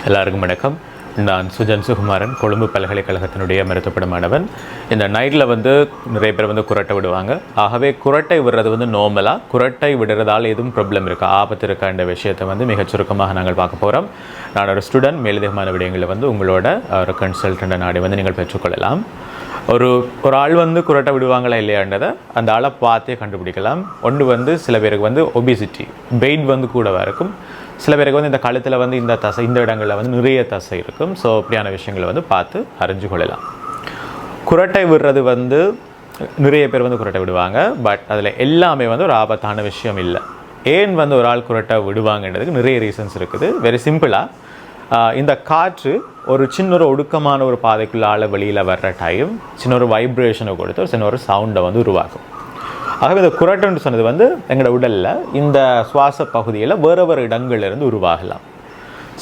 எல்லாருக்கும் வணக்கம். நான் சுஜன் சுகுமாரன், கொழும்பு பல்கலைக்கழகத்தினுடைய மருத்துவப்பட மாணவன். இந்த நைட்டில் நிறைய பேர் குரட்டை விடுவாங்க. ஆகவே குரட்டை விடுறது நார்மலாக, குரட்டை விடுறதால் எதுவும் ப்ராப்ளம் இருக்கா, ஆபத்து இருக்கா என்ற விஷயத்தை மிகச் சுருக்கமாக நாங்கள் பார்க்க போகிறோம். நான் ஒரு ஸ்டூடெண்ட், மேலதிகமான விடயங்களை உங்களோட ஒரு கன்சல்டண்ட்டை நாடி நீங்கள் பெற்றுக்கொள்ளலாம். ஒரு ஆள் குரட்டை விடுவாங்களா இல்லையான்றதை அந்த ஆளை பார்த்தே கண்டுபிடிக்கலாம். ஒன்று சில பேருக்கு ஒபிசிட்டி, வெயிட் கூடவா இருக்கும். சில பேருக்கு இந்த கழுத்தில் இந்த தசை, இந்த இடங்களில் நிறைய தசை இருக்கும். ஸோ அப்படியான விஷயங்களை பார்த்து அறிஞ்சு கொள்ளலாம். குரட்டை விடுறது நிறைய பேர் குரட்டை விடுவாங்க. பட் அதில் எல்லாமே ஒரு ஆபத்தான விஷயம் இல்லை. ஏன் ஒரு ஆள் குரட்டை விடுவாங்கன்றதுக்கு நிறைய ரீசன்ஸ் இருக்குது. வெரி சிம்பிளாக, இந்த காற்று ஒரு சின்ன ஒடுக்கமான ஒரு பாதைக்குள்ளால் வெளியில் வர்ற டைம் சின்ன ஒரு வைப்ரேஷனை கொடுத்து ஒரு சின்ன ஒரு சவுண்டை உருவாக்கும். ஆகவே இந்த குரட்டுன்னு சொன்னது எங்களோட உடலில் இந்த சுவாச பகுதியில் வேறு இடங்கள்லேருந்து உருவாகலாம்.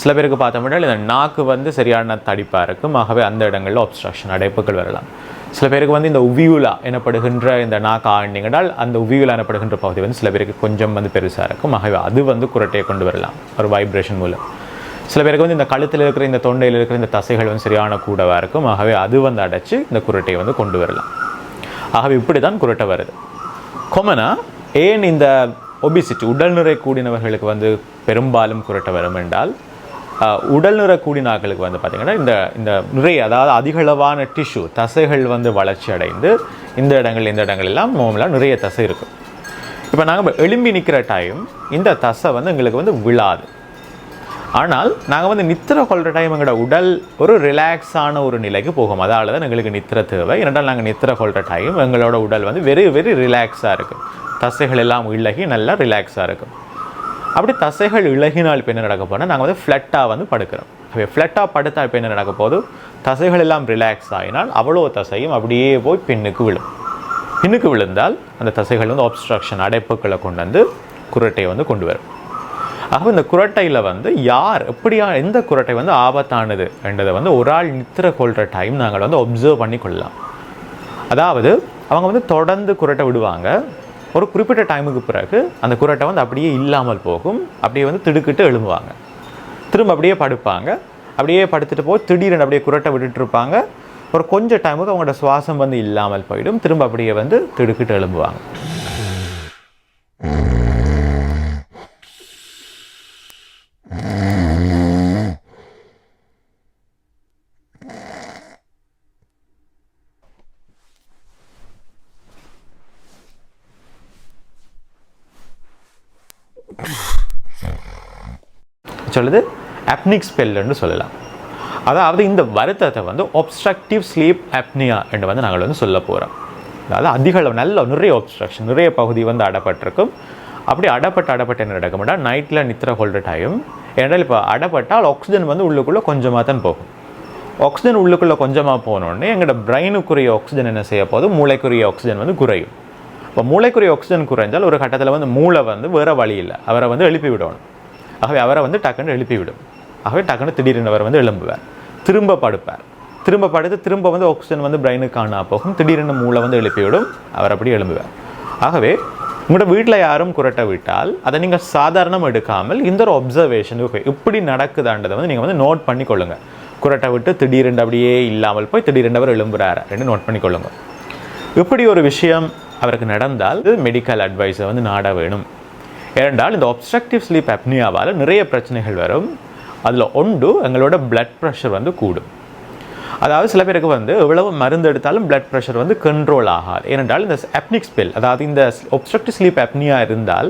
சில பேருக்கு பார்த்தோம்னா இந்த நாக்கு சரியான தடிப்பாக இருக்கும். ஆகவே அந்த இடங்களில் ஒப்ஸ்ட்ரக்ஷன், அடைப்புகள் வரலாம். சில பேருக்கு இந்த உவியுலா எனப்படுகின்ற இந்த நாக்கு ஆண்டிங்கனால் அந்த உவியுலா எனப்படுகின்ற பகுதி சில பேருக்கு கொஞ்சம் பெருசாக இருக்கும். ஆகவே அது குரட்டையை கொண்டு வரலாம் ஒரு வைப்ரேஷன் மூலம். சில பேருக்கு இந்த கழுத்தில் இருக்கிற, இந்த தொண்டையில் இருக்கிற இந்த தசைகள் சரியான கூடவாக இருக்கும். ஆகவே அது அடைச்சி இந்த குரட்டையை கொண்டு வரலாம். ஆகவே இப்படி தான் குரட்டை வருது. கொமனாக ஏன் இந்த ஒபிசிட்டி, உடல் நிறை கூடினவர்களுக்கு பெரும்பாலும் குரட்டை வரும் என்றால், உடல் நிறை கூடினாக்களுக்கு பார்த்திங்கன்னா இந்த நிறைய, அதாவது அதிகளவான டிஷ்யூ தசைகள் வளர்ச்சி அடைந்து இந்த இடங்கள் எல்லாம் நார்மலாக நிறைய தசை இருக்கும். இப்போ நாங்கள் எழும்பி நிற்கிற டைம் இந்த தசை எங்களுக்கு விழாது. ஆனால் நாங்கள் நித்திரை கொள்கிற டைம் எங்களோட உடல் ஒரு ரிலாக்ஸான ஒரு நிலைக்கு போகும். அதால் தான் எங்களுக்கு நித்திரை தேவை. ஏனென்றால் நாங்கள் நித்திரை கொள்கிற டைம் எங்களோட உடல் வெரி ரிலாக்ஸாக இருக்கும். தசைகள் எல்லாம் இழகி நல்லா ரிலாக்ஸாக இருக்கும். அப்படி தசைகள் இழகினால் இப்போ என்ன நடக்க போனால் நாங்கள் ஃப்ளட்டாக படுக்கிறோம். அப்போ ஃப்ளட்டாக படுத்தால் இப்போ என்ன நடக்க போது, தசைகள் எல்லாம் ரிலாக்ஸ் ஆகினால் அவ்வளோ தசையும் அப்படியே போய் பின்னுக்கு விழும். பின்னுக்கு விழுந்தால் அந்த தசைகள் ஒப்ஸ்ட்ரக்ஷன், அடைப்புகளை கொண்டு குரட்டையை கொண்டு வரும். ஆக இந்த குரட்டையில் யார் எப்படியா எந்த குரட்டை ஆபத்தானது என்றதை ஒரு ஆள் நித்திரை கொள்கிற டைம் நாங்கள் ஒப்சர்வ் பண்ணி கொள்ளலாம். அதாவது அவங்க தொடர்ந்து குரட்டை விடுவாங்க. ஒரு குறிப்பிட்ட டைமுக்கு பிறகு அந்த குரட்டை அப்படியே இல்லாமல் போகும். அப்படியே திடுக்கிட்டு எழும்புவாங்க. திரும்ப அப்படியே படுப்பாங்க. அப்படியே படுத்துட்டு போய் திடீரென்று அப்படியே குரட்டை விட்டுட்டு இருப்பாங்க. ஒரு கொஞ்சம் டைமுக்கு அவங்களோட சுவாசம் இல்லாமல் போயிடும். திரும்ப அப்படியே திடுக்கிட்டு எழும்புவாங்க. சொல்லுது அப்னிக் ஸ்பெல்லுன்னு சொல்லலாம். அதாவது இந்த வருத்தத்தை ஒப்ஸ்ட்ரக்டிவ் ஸ்லீப் அப்னியா என்று நாங்கள் சொல்ல போகிறோம். அதாவது அதிக அளவு நல்ல நிறைய ஒப்ஸ்ட்ரக்ஷன், நிறைய பகுதி அடப்பட்டிருக்கும். அப்படி அடப்பட்டு என்ன நடக்கும்னா, நைட்டில் நித்திரை கொள்கிற டைம், ஏன்னால் இப்போ அடப்பட்டால் ஆக்சிஜன் உள்ளுக்குள்ளே கொஞ்சமாக தான் போகும். ஆக்சிஜன் உள்ளுக்குள்ளே கொஞ்சமாக போனோடனே எங்களோட பிரெயினுக்குரிய ஆக்சிஜன் என்ன செய்ய போது, மூளைக்குரிய ஆக்சிஜன் குறையும். இப்போ மூளைக்குரிய ஆக்சிஜன் குறைஞ்சால் ஒரு கட்டத்தில் மூளை வேறு வழி இல்லை, அவரை எழுப்பி விடணும். ஆகவே அவரை டக்குன்னு எழுப்பிவிடும். ஆகவே டக்குன்னு திடீரென்று அவர் எழும்புவார். திரும்ப படுப்பார். திரும்ப படுத்து திரும்ப ஆக்சிஜன் பிரெயினுக்கு காணா போகும். திடீரென்று மூளை எழுப்பிவிடும். அவர் அப்படி எழும்புவார். ஆகவே உங்களோட வீட்டில் யாரும் குரட்டை விட்டால் அதை நீங்கள் சாதாரணமாக எடுக்காமல் இந்த ஒரு ஒப்சர்வேஷன் இப்படி நடக்குதான்றதை நீங்கள் நோட் பண்ணி கொள்ளுங்கள். குரட்டை விட்டு திடீரென்று அப்படியே இல்லாமல் போய் திடீரென்று அவர் எழும்புறாரு அப்படின்னு நோட் பண்ணி கொள்ளுங்கள். இப்படி ஒரு விஷயம் அவருக்கு நடந்தால் மெடிக்கல் அட்வைஸை நாட வேணும். ஏனென்றால் இந்த ஒப்ஸ்ட்ரக்டிவ் ஸ்லீப் அப்னியாவால் நிறைய பிரச்சனைகள் வரும். அதில் ஒன்று, எங்களோட பிளட் ப்ரெஷர் கூடும். அதாவது சில பேருக்கு எவ்வளவு மருந்து எடுத்தாலும் பிளட் ப்ரெஷர் கண்ட்ரோல் ஆகாது. ஏனென்றால் இந்த அப்னிக் ஸ்பெல், அதாவது இந்த ஒப்ஸ்ட்ரக்டிவ் ஸ்லீப் அப்னியா இருந்தால்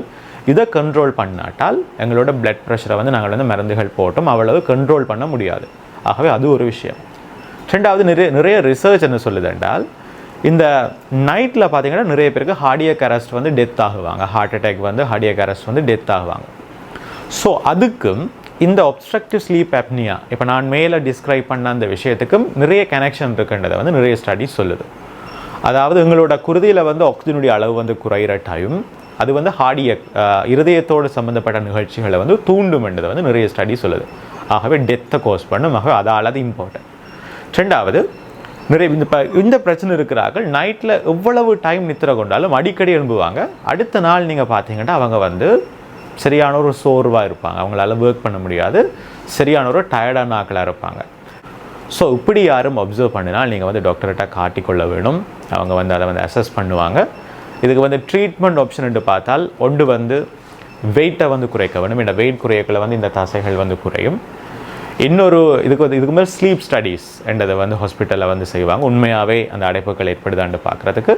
இதை கண்ட்ரோல் பண்ணாட்டால் எங்களோட பிளட் ப்ரெஷரை நாங்கள் மருந்துகள் போட்டோம் அவ்வளவு கண்ட்ரோல் பண்ண முடியாது. ஆகவே அது ஒரு விஷயம். ரெண்டாவது, நிறைய ரிசர்ச் என்ன சொல்லுது என்றால், இந்த நைட்டில் பார்த்தீங்கன்னா நிறைய பேருக்கு ஹார்டியக் அரெஸ்ட் டெத் ஆகுவாங்க. Heart attack cardiac arrest death ஆகுவாங்க. ஸோ அதுக்கும் இந்த ஒப்ஸ்ட்ரக்டிவ் ஸ்லீப் அப்னியா, இப்போ நான் மேலே டிஸ்கிரைப் பண்ண அந்த விஷயத்துக்கும் நிறைய கனெக்ஷன் இருக்குன்றதை நிறைய ஸ்டடிஸ் சொல்லுது. அதாவது எங்களோட குருதியில் ஆக்சிஜனுடைய அளவு குறையிற டைம் அது ஹார்டியக், இருதயத்தோடு சம்மந்தப்பட்ட நிகழ்ச்சிகளை தூண்டும் என்றதை நிறைய ஸ்டடி சொல்லுது. ஆகவே டெத்தை கோஸ் பண்ணும். ஆகவே அதால் அது இம்பார்ட்டன்ட். ரெண்டாவது, நிறைய இந்த பிரச்சனை இருக்கிறார்கள். நைட்டில் எவ்வளவு டைம் நித்திரை கொண்டாலும் அடிக்கடி எழும்புவாங்க. அடுத்த நாள் நீங்கள் பார்த்தீங்கன்னா அவங்க சரியான ஒரு சோர்வாக இருப்பாங்க. அவங்களால ஒர்க் பண்ண முடியாது. சரியான ஒரு டயர்டான ஆக்களாக இருப்பாங்க. ஸோ இப்படி யாரும் அப்சர்வ் பண்ணினால் நீங்கள் வந்து டாக்டர்கிட்ட காட்டிக்கொள்ள வேணும். அவங்க வந்து அதை வந்து அசஸ் பண்ணுவாங்க. இதுக்கு வந்து ட்ரீட்மெண்ட் ஆப்ஷன் பார்த்தால் ஒன்று வந்து வெயிட்டை வந்து குறைக்க வேணும். இந்த வெயிட் குறையக்குள்ள வந்து இந்த தசைகள் வந்து குறையும். இன்னொரு இதுக்கு மேலே ஸ்லீப் ஸ்டடீஸ் என்றதை வந்து ஹாஸ்பிட்டலில் வந்து செய்வாங்க. உண்மையாகவே அந்த அடைப்புகள் ஏற்படுதான்னு பார்க்குறதுக்கு.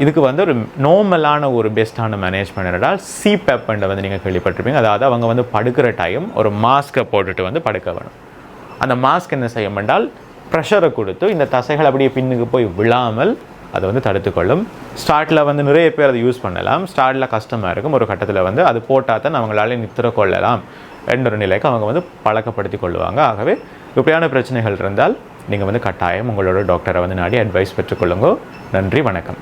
இதுக்கு வந்து ஒரு நார்மலான ஒரு பெஸ்ட்டான மேனேஜ்மெண்ட் என்றால் சிபேப் வந்து நீங்கள் கேள்விப்பட்டிருப்பீங்க. அதாவது அவங்க வந்து படுக்கிற டைம் ஒரு மாஸ்க்கை போட்டுட்டு வந்து படுக்க வேணும். அந்த மாஸ்க் என்ன செய்யும் என்றால் ப்ரெஷரை கொடுத்து இந்த தசைகள் அப்படியே பின்னுக்கு போய் விழாமல் அதை வந்து தடுத்துக்கொள்ளும். ஸ்டார்ட்டில் வந்து நிறைய பேர் அதை யூஸ் பண்ணலாம். ஸ்டார்ட்டில் கஷ்டமாக இருக்கும். ஒரு கட்டத்தில் வந்து அது போட்டால் தான் அவங்களால நித்திர கொள்ளலாம் என்ற ஒரு நிலைக்கு அவங்க வந்து பழக்கப்படுத்தி கொள்ளுவாங்க. ஆகவே இப்படியான பிரச்சனைகள் இருந்தால் நீங்கள் வந்து கட்டாயம் உங்களோட டாக்டரை வந்து நாடி அட்வைஸ் பெற்றுக்கொள்ளுங்க. நன்றி, வணக்கம்.